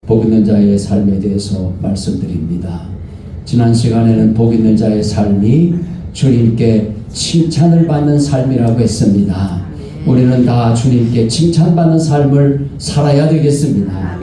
복 있는 자의 삶에 대해서 말씀드립니다. 지난 시간에는 복 있는 자의 삶이 주님께 칭찬을 받는 삶이라고 했습니다. 우리는 다 주님께 칭찬받는 삶을 살아야 되겠습니다.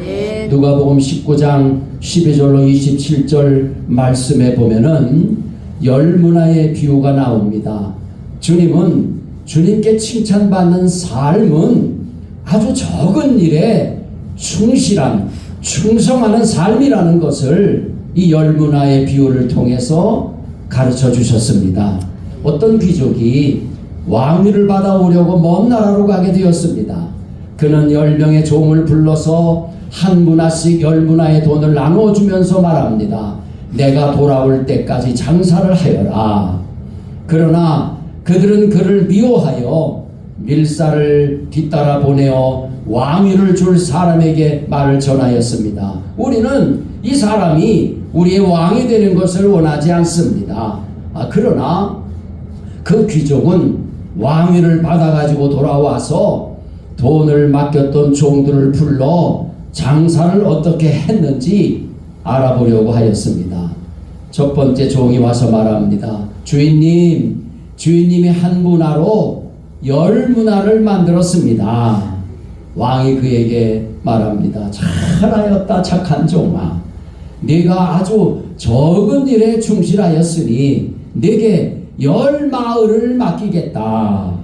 누가복음 19장 12절로 27절 말씀에 보면은 열 문화의 비유가 나옵니다. 주님은 주님께 칭찬받는 삶은 아주 적은 일에 충실한, 충성하는 삶이라는 것을 이 열 문화의 비유를 통해서 가르쳐 주셨습니다. 어떤 귀족이 왕위를 받아오려고 먼 나라로 가게 되었습니다. 그는 10명의 종을 불러서 한 문화씩 10문화의 돈을 나눠주면서 말합니다. 내가 돌아올 때까지 장사를 하여라. 그러나 그들은 그를 미워하여 밀사를 뒤따라 보내어 왕위를 줄 사람에게 말을 전하였습니다. 우리는 이 사람이 우리의 왕이 되는 것을 원하지 않습니다. 그러나 그 귀족은 왕위를 받아가지고 돌아와서 돈을 맡겼던 종들을 불러 장사를 어떻게 했는지 알아보려고 하였습니다. 첫 번째 종이 와서 말합니다. 주인님이 한 문화로 10문화를 만들었습니다. 왕이 그에게 말합니다. 잘하였다 착한 종아. 네가 아주 적은 일에 충실하였으니 네게 10마을을 맡기겠다.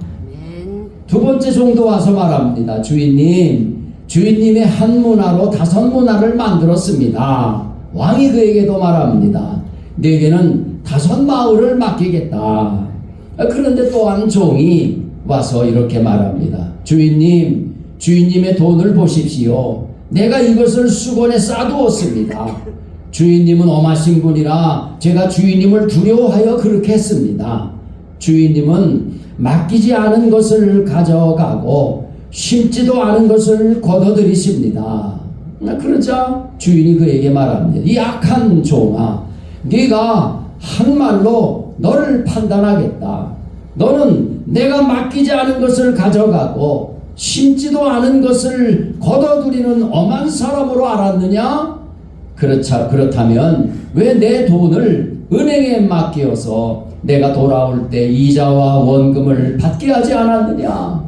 두 번째 종도 와서 말합니다. 주인님의 한 문화로 5문화를 만들었습니다. 왕이 그에게도 말합니다. 네게는 5마을을 맡기겠다. 그런데 또 한 종이 와서 이렇게 말합니다. 주인님의 돈을 보십시오. 내가 이것을 수건에 싸두었습니다. 주인님은 엄하신 분이라 제가 주인님을 두려워하여 그렇게 했습니다. 주인님은 맡기지 않은 것을 가져가고 심지도 않은 것을 거둬들이십니다. 그러자 주인이 그에게 말합니다. 이 악한 종아, 네가 한 말로 너를 판단하겠다. 너는 내가 맡기지 않은 것을 가져가고 심지도 않은 것을 거둬들이는 엄한 사람으로 알았느냐? 그렇다면 왜 내 돈을 은행에 맡겨서 내가 돌아올 때 이자와 원금을 받게 하지 않았느냐?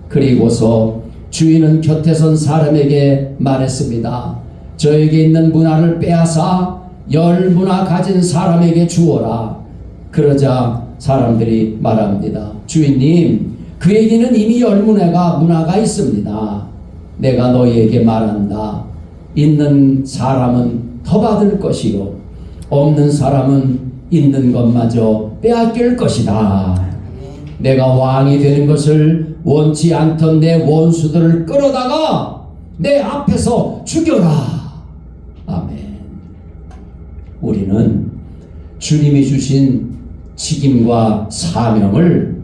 그리고서 주인은 곁에 선 사람에게 말했습니다. 저에게 있는 문화를 빼앗아 10문화 가진 사람에게 주어라. 그러자 사람들이 말합니다. 주인님, 그에게는 이미 10문화가 있습니다. 내가 너희에게 말한다. 있는 사람은 더 받을 것이요 없는 사람은 있는 것마저 빼앗길 것이다. 내가 왕이 되는 것을 원치 않던 내 원수들을 끌어다가 내 앞에서 죽여라. 아멘. 우리는 주님이 주신 책임과 사명을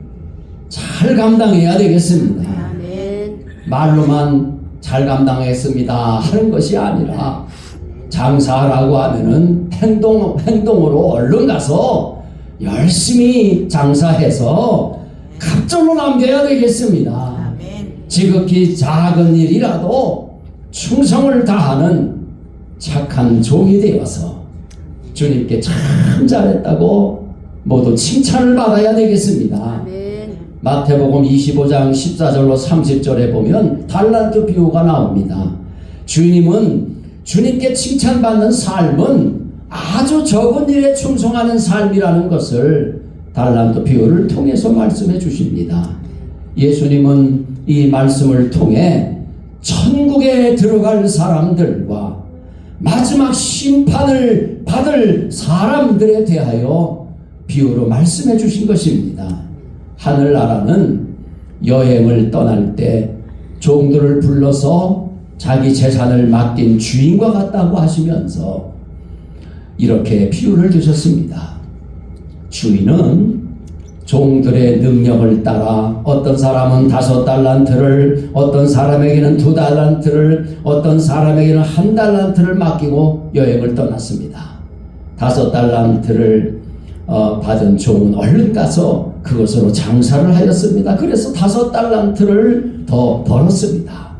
잘 감당해야 되겠습니다. 아멘. 말로만 잘 감당했습니다 하는 것이 아니라 장사라고 하면은 행동으로 얼른 가서 열심히 장사해서 갑절로 남겨야 되겠습니다. 아멘. 지극히 작은 일이라도 충성을 다하는 착한 종이 되어서 주님께 참 잘했다고 모두 칭찬을 받아야 되겠습니다. 아멘. 마태복음 25장 14절로 30절에 보면 달란트 비유가 나옵니다. 주님은 주님께 칭찬받는 삶은 아주 적은 일에 충성하는 삶이라는 것을 달란트 비유를 통해서 말씀해 주십니다. 예수님은 이 말씀을 통해 천국에 들어갈 사람들과 마지막 심판을 받을 사람들에 대하여 비유로 말씀해 주신 것입니다. 하늘나라는 여행을 떠날 때 종들을 불러서 자기 재산을 맡긴 주인과 같다고 하시면서 이렇게 비유를 드셨습니다. 주인은 종들의 능력을 따라 어떤 사람은 5달란트를, 어떤 사람에게는 2달란트를, 어떤 사람에게는 1달란트를 맡기고 여행을 떠났습니다. 5달란트를 받은 종은 얼른 가서 그것으로 장사를 하였습니다. 그래서 5달란트를 더 벌었습니다.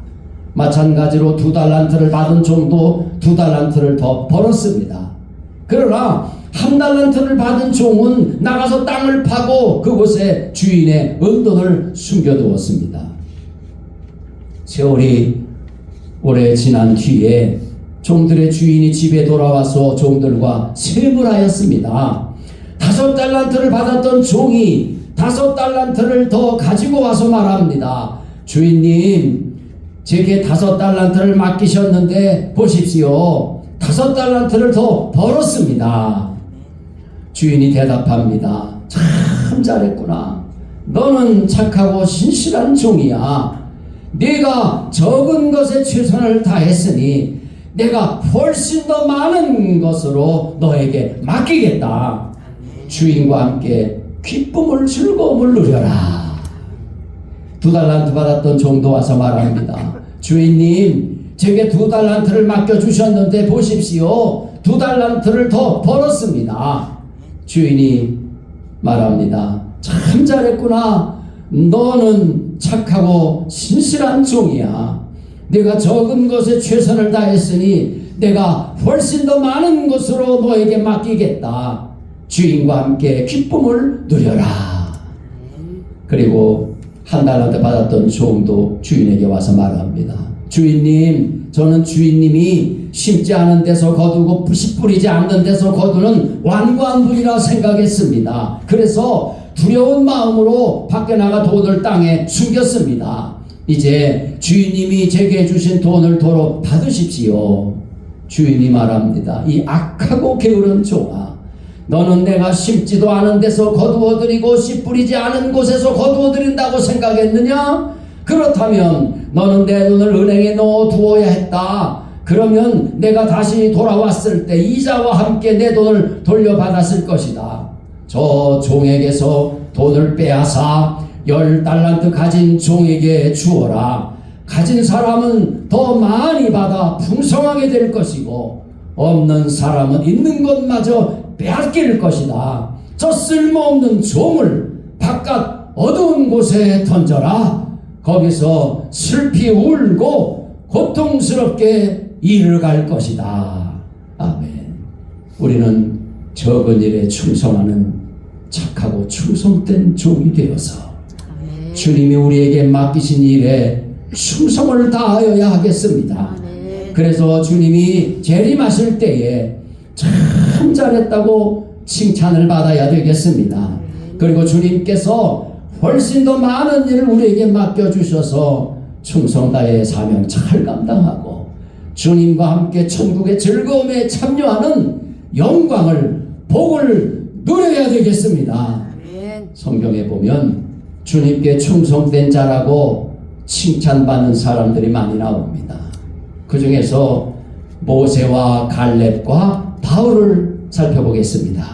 마찬가지로 2달란트를 받은 종도 2달란트를 더 벌었습니다. 그러나 1달란트를 받은 종은 나가서 땅을 파고 그곳에 주인의 은돈을 숨겨두었습니다. 세월이 오래 지난 뒤에 종들의 주인이 집에 돌아와서 종들과 세무하였습니다. 5달란트를 받았던 종이 5달란트를 더 가지고 와서 말합니다. 주인님, 제게 5달란트를 맡기셨는데 보십시오. 5달란트를 더 벌었습니다. 주인이 대답합니다. 참 잘했구나. 너는 착하고 신실한 종이야. 네가 적은 것에 최선을 다했으니 내가 훨씬 더 많은 것으로 너에게 맡기겠다. 주인과 함께 기쁨을 즐거움을 누려라. 2달란트 받았던 종도 와서 말합니다. 주인님, 제게 2달란트를 맡겨주셨는데 보십시오. 2달란트를 더 벌었습니다. 주인이 말합니다. 참 잘했구나. 너는 착하고 신실한 종이야. 내가 적은 것에 최선을 다했으니 내가 훨씬 더 많은 것으로 너에게 맡기겠다. 주인과 함께 기쁨을 누려라. 그리고 1달란트 받았던 종도 주인에게 와서 말합니다. 주인님, 저는 주인님이 심지 않은 데서 거두고 씨 뿌리지 않는 데서 거두는 완고한 분이라 생각했습니다. 그래서 두려운 마음으로 밖에 나가 돈을 땅에 숨겼습니다. 이제 주인님이 제게 주신 돈을 도로 받으십시오. 주인이 말합니다. 이 악하고 게으른 종아, 너는 내가 심지도 않은 데서 거두어들이고 씨 뿌리지 않은 곳에서 거두어들인다고 생각했느냐? 그렇다면 너는 내 돈을 은행에 넣어 두어야 했다. 그러면 내가 다시 돌아왔을 때 이자와 함께 내 돈을 돌려받았을 것이다. 저 종에게서 돈을 빼앗아 10달란트 가진 종에게 주어라. 가진 사람은 더 많이 받아 풍성하게 될 것이고 없는 사람은 있는 것마저 빼앗길 것이다. 저 쓸모없는 종을 바깥 어두운 곳에 던져라. 거기서 슬피 울고 고통스럽게 이르갈 것이다. 아멘. 우리는 적은 일에 충성하는 착하고 충성된 종이 되어서 주님이 우리에게 맡기신 일에 충성을 다하여야 하겠습니다. 그래서 주님이 재림하실 때에 참 잘했다고 칭찬을 받아야 되겠습니다. 그리고 주님께서 훨씬 더 많은 일을 우리에게 맡겨주셔서 충성 다해 사명 잘 감당하고 주님과 함께 천국의 즐거움에 참여하는 영광을, 복을 누려야 되겠습니다. 성경에 보면 주님께 충성된 자라고 칭찬받는 사람들이 많이 나옵니다. 그 중에서 모세와 갈렙과 바울을 살펴보겠습니다.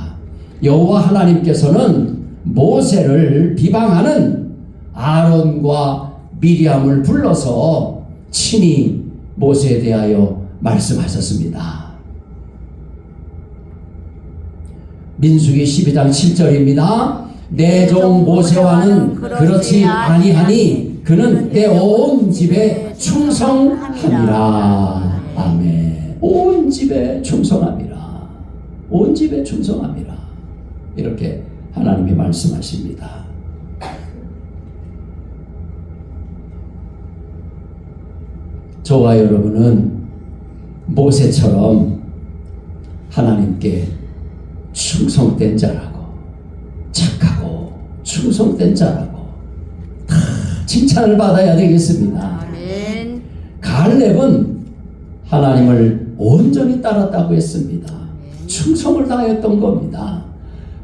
여호와 하나님께서는 모세를 비방하는 아론과 미리암을 불러서 친히 모세에 대하여 말씀하셨습니다. 민수기 12장 7절입니다. 내 종 모세와는 그렇지 아니하니 그는 내 온 집에 충성함이라. 아멘. 온 집에 충성함이라. 온 집에 충성함이라. 이렇게 하나님이 말씀하십니다. 저와 여러분은 모세처럼 하나님께 충성된 자라고, 착하고 충성된 자라고 다 칭찬을 받아야 되겠습니다. 아멘. 갈렙은 하나님을 온전히 따랐다고 했습니다. 충성을 다했던 겁니다.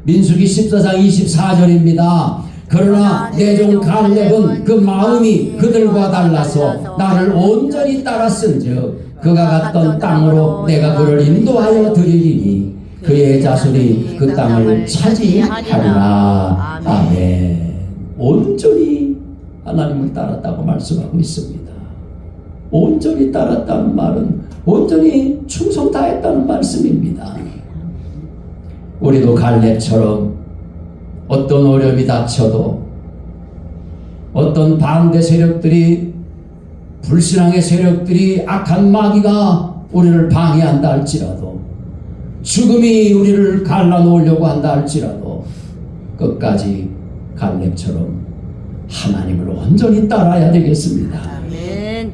민수기 14장 24절입니다. 그러나 내 종 갈렙은 그 마음이 그들과 달라서 나를 온전히 따랐은즉 그가 갔던 땅으로 내가 그를 인도하여 드리리니 그의 자손이 그 땅을 차지하리라. 아멘. 온전히 하나님을 따랐다고 말씀하고 있습니다. 온전히 따랐다는 말은 온전히 충성 다했다는 말씀입니다. 우리도 갈렙처럼 어떤 어려움이 닥쳐도 어떤 반대 세력들이 불신앙의 세력들이 악한 마귀가 우리를 방해한다 할지라도 죽음이 우리를 갈라놓으려고 한다 할지라도 끝까지 갈렙처럼 하나님을 온전히 따라야 되겠습니다. 아멘.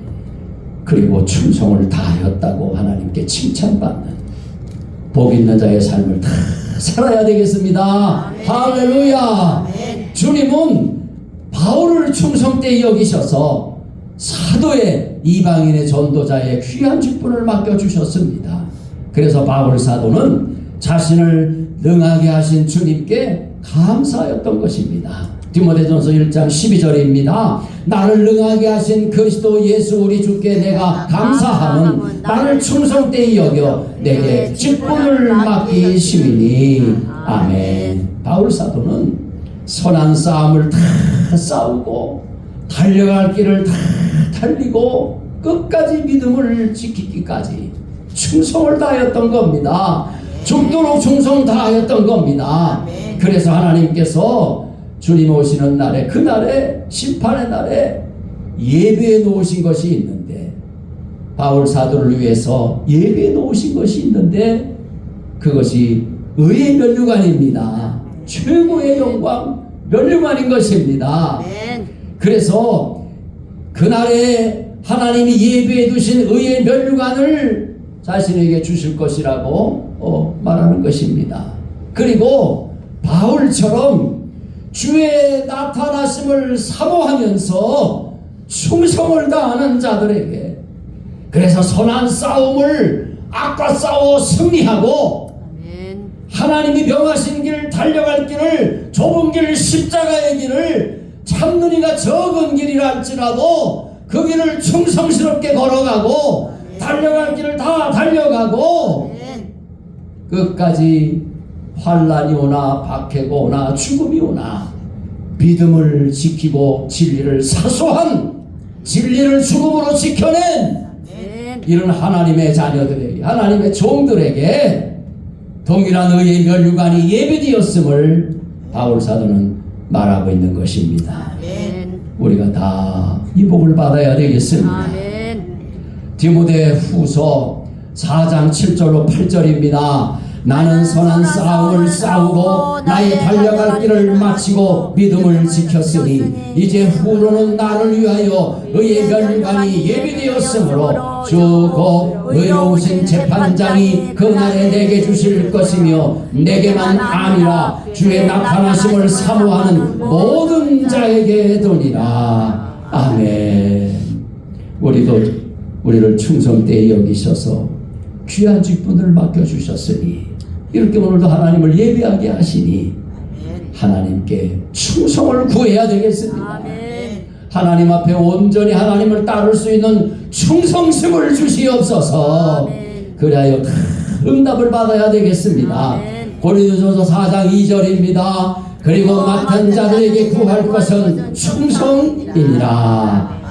그리고 충성을 다하였다고 하나님께 칭찬받는 복 있는 자의 삶을 다 살아야 되겠습니다. 아멘. 할렐루야. 아멘. 주님은 바울을 충성되이 여기셔서 사도의 이방인의 전도자의 귀한 직분을 맡겨주셨습니다. 그래서 바울 사도는 자신을 능하게 하신 주님께 감사하였던 것입니다. 디모데전서 1장 12절입니다. 나를 능하게 하신 그리스도 예수 우리 주께 내가 감사함은 나를 충성되이 여겨 내게 직분을 맡기심이니. 아멘. 바울 사도는 선한 싸움을 다 싸우고 달려갈 길을 다 달리고 끝까지 믿음을 지키기까지 충성을 다하였던 겁니다. 죽도록 충성 다하였던 겁니다. 그래서 하나님께서 주님 오시는 날에, 그날에 심판의 날에 예배해 놓으신 것이 있는데, 바울 사도를 위해서 예배해 놓으신 것이 있는데 그것이 의의 면류관입니다. 최고의 영광 면류관인 것입니다. 그래서 그날에 하나님이 예배해 두신 의의 면류관을 자신에게 주실 것이라고 말하는 것입니다. 그리고 바울처럼 주의 나타나심을 사모하면서 충성을 다하는 자들에게, 그래서 선한 싸움을 악과 싸워 승리하고 하나님이 명하신 길, 달려갈 길을, 좁은 길, 십자가의 길을, 참는 이가 적은 길이라 할지라도 그 길을 충성스럽게 걸어가고 달려갈 길을 다 달려가고 끝까지 환난이 오나 박해가 오나 죽음이 오나 믿음을 지키고 진리를 사소한 진리를 죽음으로 지켜낸 이런 하나님의 자녀들에게, 하나님의 종들에게 동일한 의의 면류관이 예배되었음을 바울 사도는 말하고 있는 것입니다. 우리가 다 이 복을 받아야 되겠습니다. 디모데 후서 4장 7절로 8절입니다. 나는 선한 싸움을 싸우고 나의 달려갈 길을 마치고 믿음을 지켰으니 이제 후로는 나를 위하여 의의 면류관이 예비되었으므로 주 곧 의로우신 재판장이 그날에 내게 주실 것이며 내게만 아니라 주의 나타나심을 사모하는 모든 자에게 도니라. 아멘. 우리를 충성되이 여기셔서 귀한 직분을 맡겨주셨으니 이렇게 오늘도 하나님을 예배하게 하시니 하나님께 충성을 구해야 되겠습니다. 하나님 앞에 온전히 하나님을 따를 수 있는 충성심을 주시옵소서. 그래야 응답을 받아야 되겠습니다. 고린도전서 4장 2절입니다. 그리고 맡은 자들에게 구할 것은 충성이니라.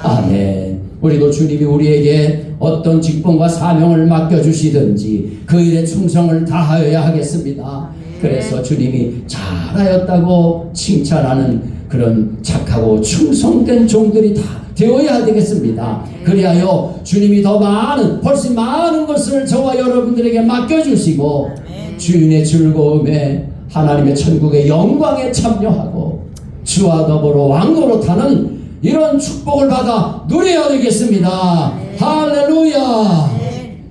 아멘. 우리도 주님이 우리에게 어떤 직분과 사명을 맡겨주시든지 그 일에 충성을 다하여야 하겠습니다. 그래서 주님이 잘하였다고 칭찬하는 그런 착하고 충성된 종들이 다 되어야 되겠습니다. 그리하여 주님이 더 많은, 훨씬 많은 것을 저와 여러분들에게 맡겨주시고 주인의 즐거움에 하나님의 천국의 영광에 참여하고 주와 더불어 왕노로 타는 이런 축복을 받아 누려야 되겠습니다. 할렐루야.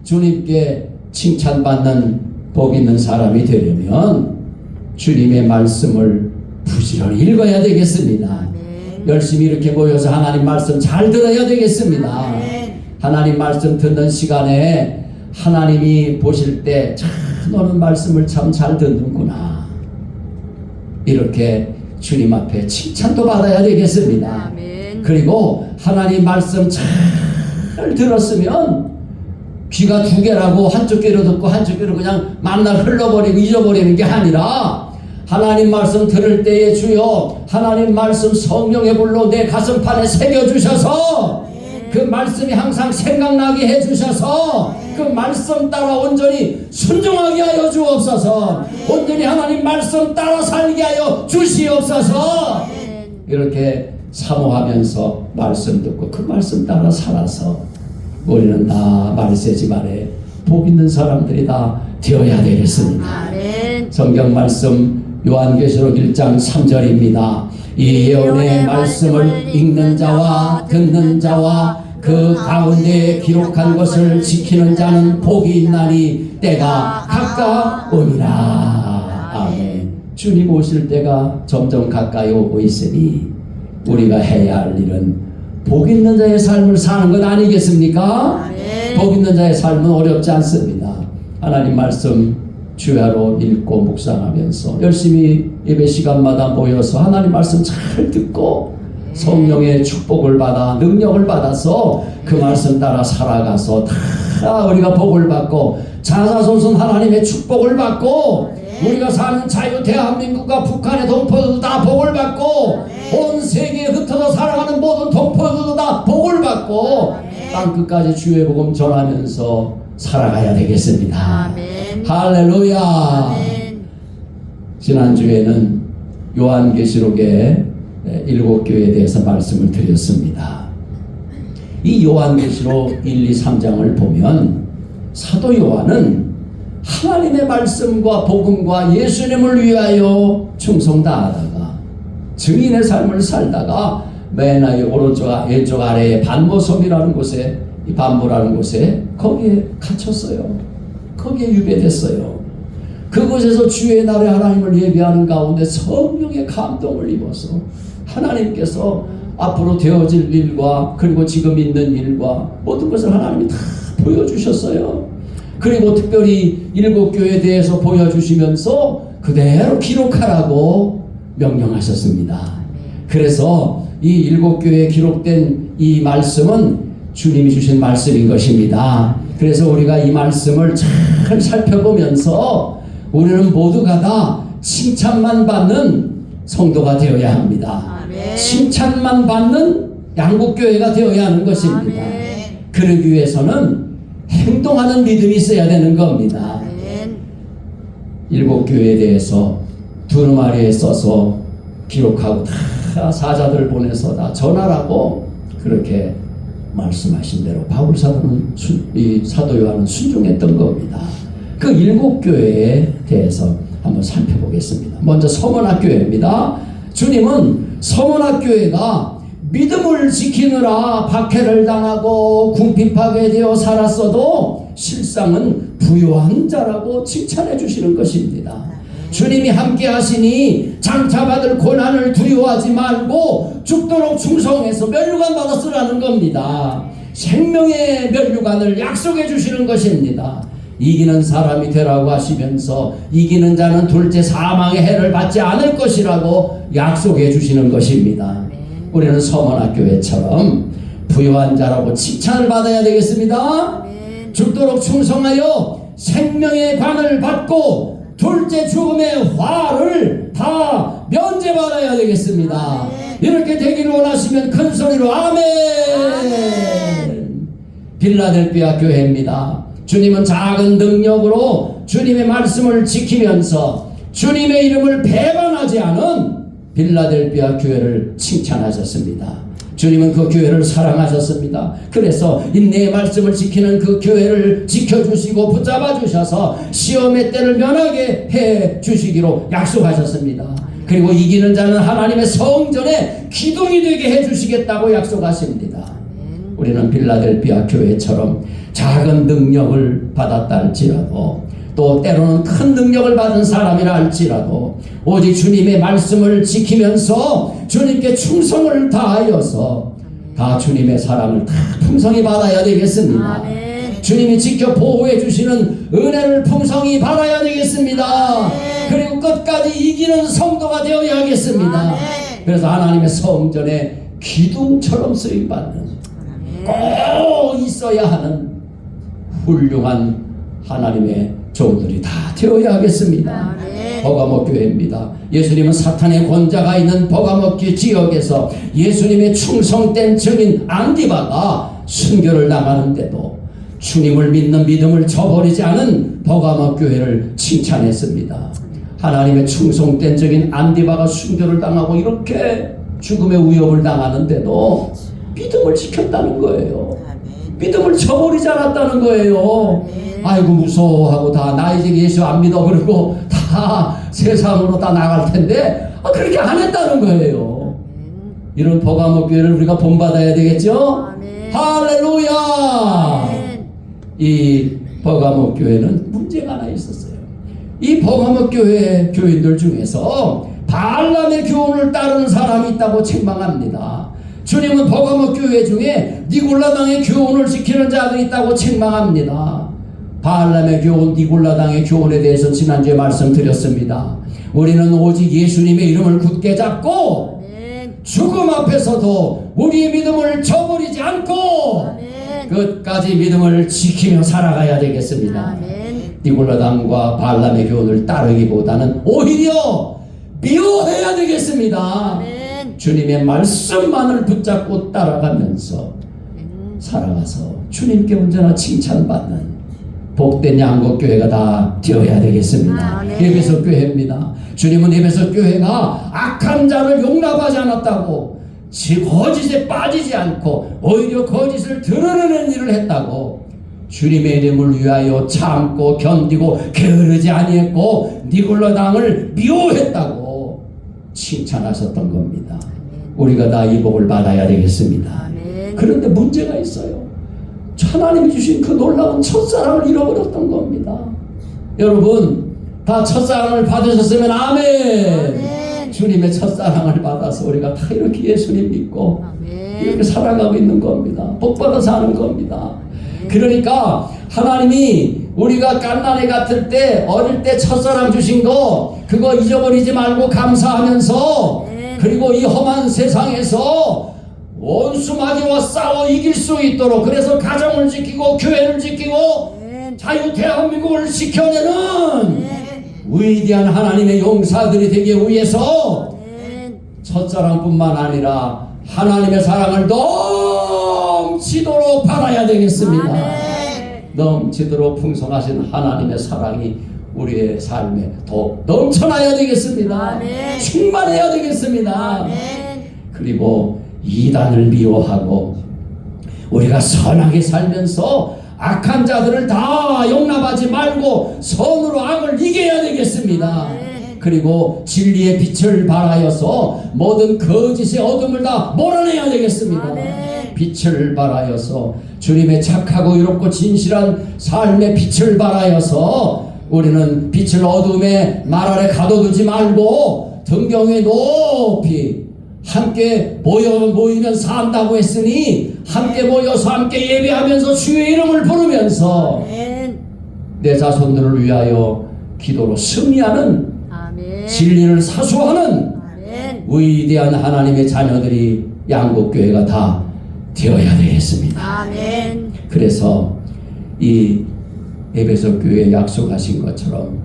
주님께 칭찬받는 복 있는 사람이 되려면 주님의 말씀을 부지런히 읽어야 되겠습니다. 열심히 이렇게 모여서 하나님 말씀 잘 들어야 되겠습니다. 하나님 말씀 듣는 시간에 하나님이 보실 때 참 너는 말씀을 참 잘 듣는구나, 이렇게 주님 앞에 칭찬도 받아야 되겠습니다. 그리고 하나님 말씀 잘 들었으면 귀가 두 개라고 한쪽 귀로 듣고 한쪽 귀로 그냥 만날 흘러버리고 잊어버리는 게 아니라 하나님 말씀 들을 때에 주여 하나님 말씀 성령의 불로 내 가슴판에 새겨주셔서 그 말씀이 항상 생각나게 해주셔서 그 말씀 따라 온전히 순종하게 하여 주옵소서. 온전히 하나님 말씀 따라 살게 하여 주시옵소서. 이렇게 사모하면서 말씀 듣고 그 말씀 따라 살아서 우리는 다 말세지 말에 복 있는 사람들이 다 되어야 되겠습니다. 아멘. 성경 말씀 요한계시록 1장 3절입니다. 이 예언의 말씀을 읽는 자와 듣는 자와 그 가운데 기록한 것을 지키는 자는 복이 있나니 때가 가까우니라. 아멘. 주님 오실 때가 점점 가까이 오고 있으니 우리가 해야 할 일은 복 있는 자의 삶을 사는 것 아니겠습니까? 아멘. 복 있는 자의 삶은 어렵지 않습니다. 하나님 말씀 주야로 읽고 묵상하면서 열심히 예배 시간마다 모여서 하나님 말씀 잘 듣고 성령의 축복을 받아 능력을 받아서 그 말씀 따라 살아가서 다 우리가 복을 받고 자자손손 하나님의 축복을 받고 우리가 사는 자유 대한민국과 북한의 동포들도 다 복을 받고 온 세계에 흩어져 살아가는 모든 동포들도 다 복을 받고 땅끝까지 주의 복음 전하면서 살아가야 되겠습니다. 아멘. 할렐루야. 아멘. 지난주에는 요한계시록의 7교회에 대해서 말씀을 드렸습니다. 이 요한계시록 1, 2, 3장을 보면 사도 요한은 하나님의 말씀과 복음과 예수님을 위하여 충성 다하다가 증인의 삶을 살다가 맨 왼쪽 아래에 반모섬이라는 곳에, 이 반모라는 곳에 거기에 갇혔어요. 거기에 유배됐어요. 그곳에서 주의 날에 하나님을 예배하는 가운데 성령의 감동을 입어서 하나님께서 앞으로 되어질 일과 그리고 지금 있는 일과 모든 것을 하나님이 다 보여주셨어요. 그리고 특별히 7교회에 대해서 보여주시면서 그대로 기록하라고 명령하셨습니다. 그래서 이 7교회에 기록된 이 말씀은 주님이 주신 말씀인 것입니다. 그래서 우리가 이 말씀을 잘 살펴보면서 우리는 모두가 다 칭찬만 받는 성도가 되어야 합니다. 아멘. 칭찬만 받는 양국교회가 되어야 하는 것입니다. 아멘. 그러기 위해서는 행동하는 믿음이 있어야 되는 겁니다. 아멘. 7교회에 대해서 두루마리에 써서 기록하고 다 사자들 보내서 다 전하라고 그렇게 말씀하신 대로 바울 사도는 이 사도 요한은 순종했던 겁니다. 그 7교회에 대해서 한번 살펴보겠습니다. 먼저 서문학교회입니다. 주님은 서문학교회가 믿음을 지키느라 박해를 당하고 궁핍하게 되어 살았어도 실상은 부요한 자라고 칭찬해 주시는 것입니다. 주님이 함께 하시니 장차받을 고난을 두려워하지 말고 죽도록 충성해서 면류관 받아 쓰라는 겁니다. 생명의 면류관을 약속해 주시는 것입니다. 이기는 사람이 되라고 하시면서 이기는 자는 둘째 사망의 해를 받지 않을 것이라고 약속해 주시는 것입니다. 우리는 서문학교회처럼 부요한 자라고 칭찬을 받아야 되겠습니다. 죽도록 충성하여 생명의 관을 받고 둘째 죽음의 화를 다 면제받아야 되겠습니다. 이렇게 되기를 원하시면 큰 소리로 아멘. 빌라델비아 교회입니다. 주님은 작은 능력으로 주님의 말씀을 지키면서 주님의 이름을 배반하지 않은 빌라델비아 교회를 칭찬하셨습니다. 주님은 그 교회를 사랑하셨습니다. 그래서 인내의 말씀을 지키는 그 교회를 지켜주시고 붙잡아 주셔서 시험의 때를 면하게 해 주시기로 약속하셨습니다. 그리고 이기는 자는 하나님의 성전에 기둥이 되게 해 주시겠다고 약속하십니다. 우리는 빌라델비아 교회처럼 작은 능력을 받았다 할지라도 또 때로는 큰 능력을 받은 사람이라 할지라도 오직 주님의 말씀을 지키면서 주님께 충성을 다하여서 다 주님의 사랑을 다 풍성히 받아야 되겠습니다. 아멘. 주님이 지켜 보호해 주시는 은혜를 풍성히 받아야 되겠습니다. 아멘. 그리고 끝까지 이기는 성도가 되어야 하겠습니다. 아멘. 그래서 하나님의 성전에 기둥처럼 쓰임받는 꼭 있어야 하는 훌륭한 하나님의 종들이 다 되어야 하겠습니다. 아멘. 버가모 교회입니다. 예수님은 사탄의 권자가 있는 버가모 지역에서 예수님의 충성된 증인 안디바가 순교를 당하는데도 주님을 믿는 믿음을 저버리지 않은 버가모 교회를 칭찬했습니다. 하나님의 충성된 증인 안디바가 순교를 당하고 이렇게 죽음의 위협을 당하는데도 믿음을 지켰다는 거예요. 믿음을 저버리지 않았다는 거예요. 아이고 무서워하고 다 나 이제 예수 안 믿어 그러고 다 세상으로 다 나갈 텐데 그렇게 안 했다는 거예요. 이런 버가모 교회를 우리가 본받아야 되겠죠? 할렐루야! 이 버가모 교회는 문제가 하나 있었어요. 이 버가모 교회 교인들 중에서 발람의 교훈을 따르는 사람이 있다고 책망합니다. 주님은 버가모 교회 중에 니골라당의 교훈을 지키는 자들이 있다고 책망합니다. 발람의 교훈, 니골라당의 교훈에 대해서 지난주에 말씀드렸습니다. 우리는 오직 예수님의 이름을 굳게 잡고 죽음 앞에서도 우리의 믿음을 저버리지 않고 끝까지 믿음을 지키며 살아가야 되겠습니다. 니골라당과 발람의 교훈을 따르기보다는 오히려 미워해야 되겠습니다. 주님의 말씀만을 붙잡고 따라가면서 살아가서 주님께 언제나 칭찬받는 복된 양곡교회가 다 되어야 되겠습니다. 에베소 교회입니다. 주님은 에베소 교회가 악한 자를 용납하지 않았다고, 거짓에 빠지지 않고 오히려 거짓을 드러내는 일을 했다고, 주님의 이름을 위하여 참고 견디고 게으르지 아니했고 니골라당을 미워했다고 칭찬하셨던 겁니다. 우리가 다 이 복을 받아야 되겠습니다. 그런데 문제가 있어요. 하나님이 주신 그 놀라운 첫사랑을 잃어버렸던 겁니다. 여러분 다 첫사랑을 받으셨으면 아멘. 주님의 첫사랑을 받아서 우리가 다 이렇게 예수님 믿고 이렇게 살아가고 있는 겁니다. 복받아 사는 겁니다. 그러니까 하나님이 우리가 갓난애 같을 때 어릴 때 첫사랑 주신 거 그거 잊어버리지 말고 감사하면서, 그리고 이 험한 세상에서 원수마귀와 싸워 이길 수 있도록, 그래서 가정을 지키고 교회를 지키고 자유 대한민국을 지켜내는 위대한 하나님의 용사들이 되기 위해서 첫사랑뿐만 아니라 하나님의 사랑을 넘치도록 받아야 되겠습니다. 넘치도록 풍성하신 하나님의 사랑이 우리의 삶에 더 넘쳐나야 되겠습니다. 충만해야 되겠습니다. 그리고 이단을 미워하고 우리가 선하게 살면서 악한 자들을 다 용납하지 말고 선으로 악을 이겨야 되겠습니다. 그리고 진리의 빛을 발하여서 모든 거짓의 어둠을 다 몰아내야 되겠습니다. 빛을 발하여서 주님의 착하고 의롭고 진실한 삶의 빛을 발하여서 우리는 빛을 어둠의 말 아래 가둬두지 말고 등경에 높이 함께 모이면 산다고 했으니 함께 모여서 함께 예배하면서 주의 이름을 부르면서 내 자손들을 위하여 기도로 승리하는 진리를 사수하는 위대한 하나님의 자녀들이 양곡교회가 다 되어야 되겠습니다. 그래서 이 에베소 교회에 약속하신 것처럼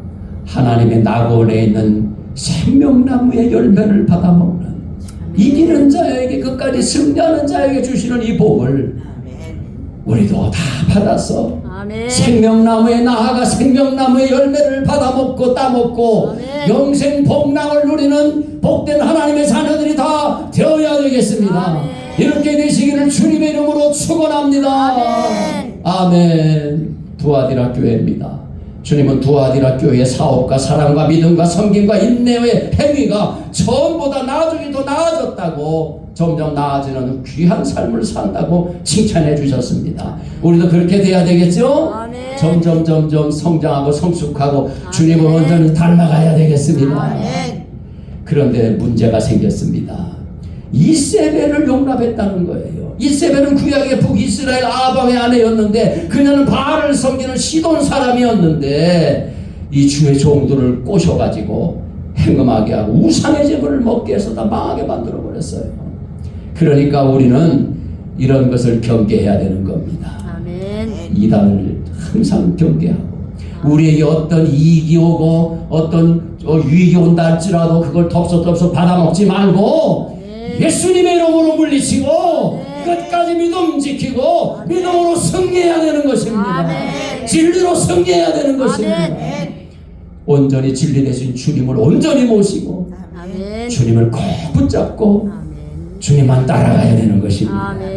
하나님의 낙원에 있는 생명나무의 열매를 받아먹는 이기는 자에게, 끝까지 승리하는 자에게 주시는 이 복을 우리도 다 받아서 생명나무에 나아가 생명나무의 열매를 받아먹고 따먹고 영생 복락을 누리는 복된 하나님의 자녀들이 다 되어야 되겠습니다. 이렇게 되시기를 주님의 이름으로 축원합니다. 아멘. 두아디라 교회입니다. 주님은 두아디라 교회의 사업과 사랑과 믿음과 섬김과 인내의 행위가 처음보다 나중에 더 나아졌다고, 점점 나아지는 귀한 삶을 산다고 칭찬해 주셨습니다. 우리도 그렇게 돼야 되겠죠? 점점 성장하고 성숙하고 주님을 온전히 닮아가야 되겠습니다. 그런데 문제가 생겼습니다. 이세벨을 용납했다는 거예요. 이세벨은 구약의 북이스라엘 아방의 아내였는데 그녀는 바알을 섬기는 시돈 사람이었는데 이 주의 종들을 꼬셔가지고 행음하게 하고 우상의 제물을 먹게 해서 다 망하게 만들어 버렸어요. 그러니까 우리는 이런 것을 경계해야 되는 겁니다. 이단을 항상 경계하고 우리에게 어떤 이익이 오고 어떤 유익이 온다 할지라도 그걸 덥석덥석 받아먹지 말고 예수님의 이름으로 물리치고 끝까지 믿음 지키고 믿음으로 승리해야 되는 것입니다. 진리로 승리해야 되는 것입니다. 온전히 진리 되신 주님을 온전히 모시고 주님을 꼭 붙잡고 주님만 따라가야 되는 것입니다. 아멘.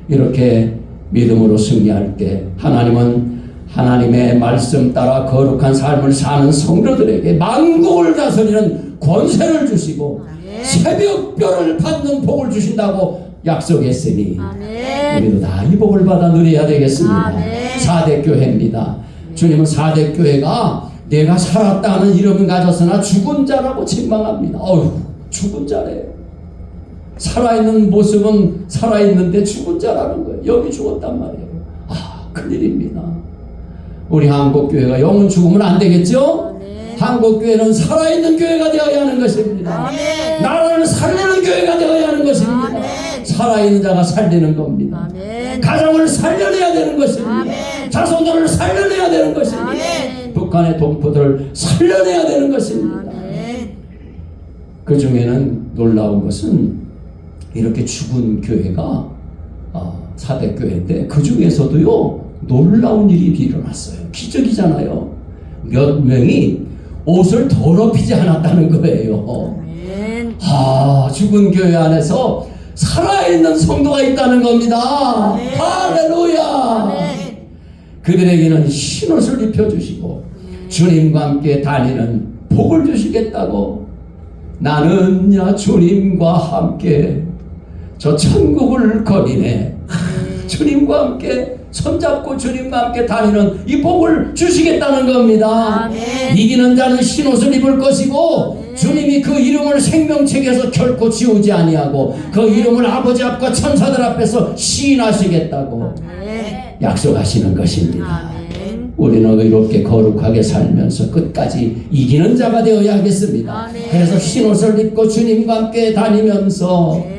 이렇게 믿음으로 승리할 때 하나님은 하나님의 말씀 따라 거룩한 삶을 사는 성도들에게 만국을 다스리는 권세를 주시고 새벽별을 받는 복을 주신다고 약속했으니 아멘. 우리도 다 이 복을 받아 누려야 되겠습니다. 아멘. 4대 교회입니다. 주님은 4대 교회가 내가 살았다는 이름을 가졌으나 죽은 자라고 책망합니다. 어휴, 죽은 자래요. 살아있는 모습은 살아있는데 죽은 자라는 거예요. 여기 죽었단 말이에요. 아, 큰일입니다. 우리 한국교회가 영원 죽으면 안 되겠죠? 아멘. 한국교회는 살아있는 교회가 되어야 하는 것입니다. 아멘. 나라를 살리는 교회가 되어야 하는 것입니다. 아멘. 살아있는 자가 살리는 겁니다. 아멘. 가정을 살려내야 되는 것입니다. 아멘. 자손들을 살려내야 되는 것입니다. 아멘. 북한의 동포들을 살려내야 되는 것입니다. 아멘. 그 중에는 놀라운 것은 이렇게 죽은 교회가 4대 교회인데 그 중에서도요 놀라운 일이 일어났어요. 기적이잖아요. 몇 명이 옷을 더럽히지 않았다는 거예요. 아멘. 죽은 교회 안에서 살아있는 성도가 있다는 겁니다. 아멘. 할렐루야. 아멘. 그들에게는 흰옷을 입혀주시고 주님과 함께 다니는 복을 주시겠다고 나는야 주님과 함께 저 천국을 거니네. 주님과 함께 손잡고 주님과 함께 다니는 이 복을 주시겠다는 겁니다. 아멘. 이기는 자는 흰옷을 입을 것이고 주님이 그 이름을 생명책에서 결코 지우지 아니하고 그 이름을 아버지 앞과 천사들 앞에서 시인하시겠다고 아멘. 약속하시는 것입니다. 아멘. 우리는 의롭게 거룩하게 살면서 끝까지 이기는 자가 되어야 하겠습니다. 아멘. 그래서 흰옷을 입고 주님과 함께 다니면서 아멘.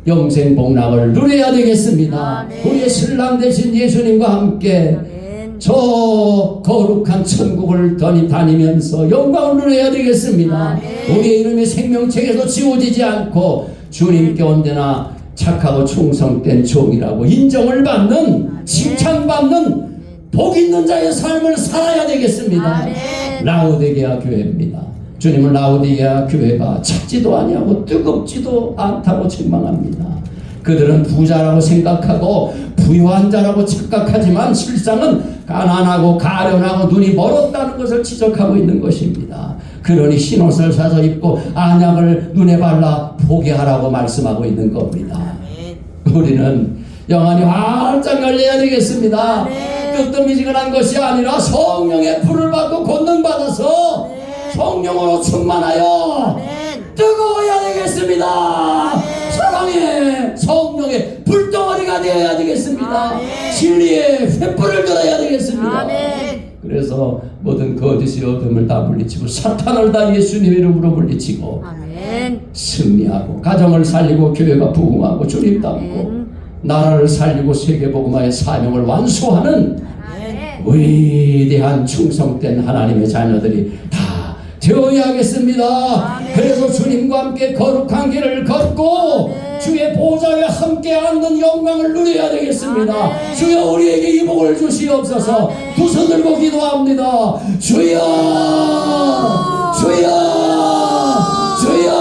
영생 복락을 누려야 되겠습니다. 아멘. 우리의 신랑 되신 예수님과 함께 아멘. 저 거룩한 천국을 다니면서 영광을 누려야 되겠습니다. 아멘. 우리의 이름이 생명책에서 지워지지 않고 주님께 언제나 착하고 충성된 종이라고 인정을 받는 칭찬받는 복 있는 자의 삶을 살아야 되겠습니다. 아멘. 라오디게아 교회입니다. 주님은 라오디게아 교회가 찼지도 아니하고 뜨겁지도 않다고 책망합니다. 그들은 부자라고 생각하고 부유한 자라고 착각하지만 실상은 가난하고 가련하고 눈이 멀었다는 것을 지적하고 있는 것입니다. 그러니 흰옷을 사서 입고 안약을 눈에 발라 보게 하라고 말씀하고 있는 겁니다. 우리는 영안이 활짝 열려야 되겠습니다. 뜨뜻미지근한 것이 아니라 성령의 불을 받고 권능받아서 성령으로 충만하여 뜨거워야 되겠습니다. 사랑의 성령의 불덩어리가 되어야 되겠습니다. 진리의 횃불을 들어야 되겠습니다. 그래서 모든 거짓의 어둠을 다 물리치고 사탄을 다 예수님의 이름으로 물리치고 승리하고 가정을 살리고 교회가 부흥하고 주님 닮고 나라를 살리고 세계복음화의 사명을 완수하는 위대한 충성된 하나님의 자녀들이 다 되어야 하겠습니다. 그래서 주님과 함께 거룩한 길을 걷고 주의 보좌에 함께 앉는 영광을 누려야 되겠습니다. 주여 우리에게 이 복을 주시옵소서. 두 손 들고 기도합니다. 주여 주여 주여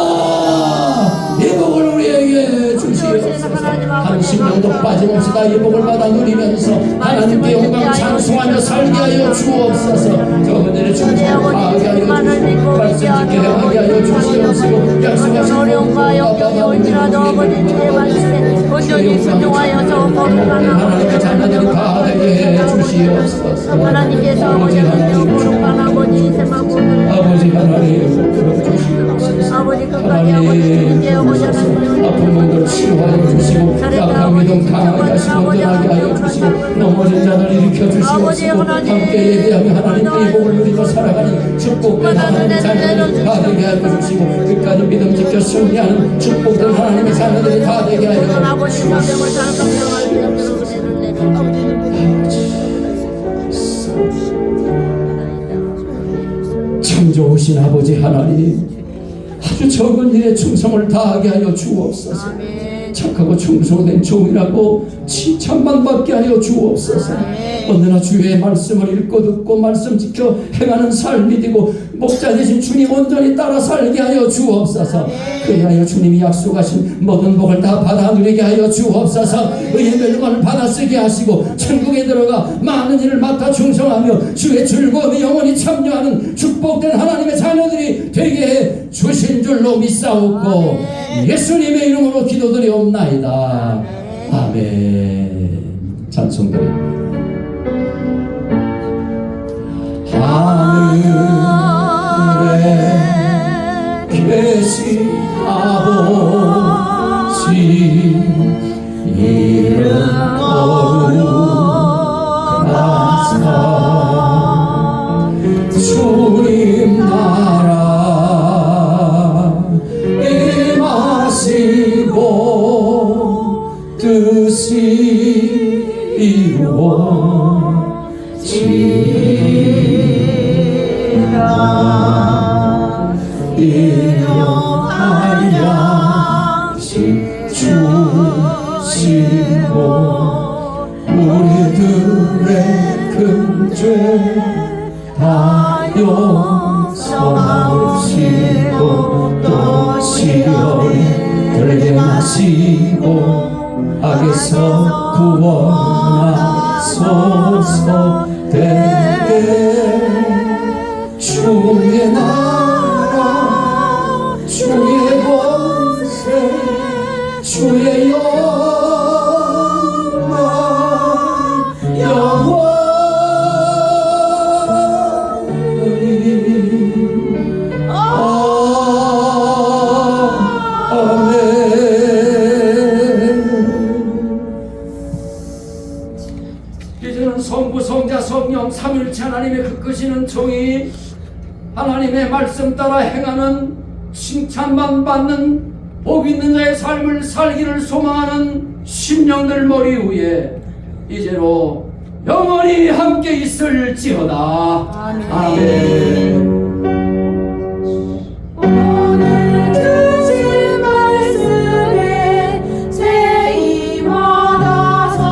이 복을 우리에게 주시옵소서. 한 심령도 빠짐없이 다 이 복을 받아 누리면서 하나님께 영광 찬송하며 살게 하여 주옵소서. 저분들의 충성을 다하게 하여 주시고 말씀 짓게 하게 하여 주시옵시고 약속하신 어려움과 역경이 올지라도 아버지 주의 말씀에 온전히 순종하여서 거룩한 하나님의 자녀들이 다 되게 해 주시옵소서. 하나님께서 아버지는 거룩한 아버지 인생하고 아버지 하나님 주시옵소서. 아버지 끝까지 아버지 주님께 아버지 하나님 아픈 분들 치료하여 주시고 약한 믿음 강하게 하시고 건강하게 하여 주시고 넘어진 자들 일으켜 주시옵시고 함께 예배하며 하나님께 이 복을 누리며 살아가는 축복된 하나님의 자녀들이 다 되게 하여 주시고 끝까지 믿음 지켜 승리하는 축복된 하나님의 자녀들이 다 되게 하여 아버지 사명을 장성할 수 있도록 은혜를 내려 참 좋으신 아버지 하나님 아주 적은 일에 충성을 다하게 하여 주옵소서. 착하고 충성된 종이라고 칭찬만 받게 하여 주옵소서. 언제나 주의 말씀을 읽고 듣고 말씀 지켜 행하는 삶이 되고 목자 되신 주님 온전히 따라 살게 하여 주옵소서. 그리하여 주님이 약속하신 모든 복을 다 받아 누리게 하여 주옵소서. 의의 멸관을 받아 쓰게 하시고 천국에 들어가 많은 일을 맡아 충성하며 주의 즐거움에 영원히 참여하는 축복된 하나님의 자녀들이 되게 해 주신 줄로 믿사옵고 예수님의 이름으로 기도드리옵나이다. 아멘. 찬송드립니다. 하늘에 계신 아버지 이름 거룩하사 주님 나라 임하시고 뜻이 이루어지리라. 일용할 양식 주시고 우리들의 큰 죄 다 용서하시고 또 시험에 들게 하시고 악에서 구원하소서. 때에 주의 나라 주의 권세 주의 영광 영원히 아멘. 이제는 성부 성자 성령 삼일체 하나님의 그 크시는 종이 하나님의 말씀 따라 행하는 칭찬만 받는 복 있는 자의 삶을 살기를 소망하는 심령들 머리 위에 이제로 영원히 함께 있을지어다. 아멘. 오늘 주신 말씀에 세임 받아서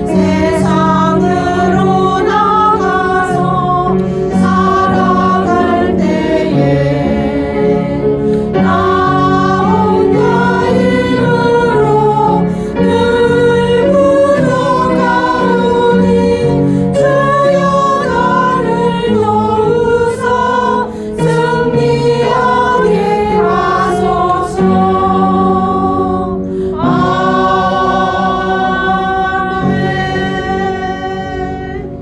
세상으로 나가서 살아갈 때에 나 혼자 힘으로 늘 부족하오니 주여 나를 도우사 승리하게 하소서. 아멘.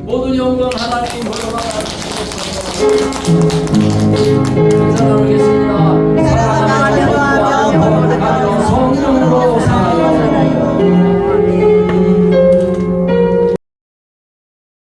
모든 영광 하나님 보여라. 사랑하겠습니다.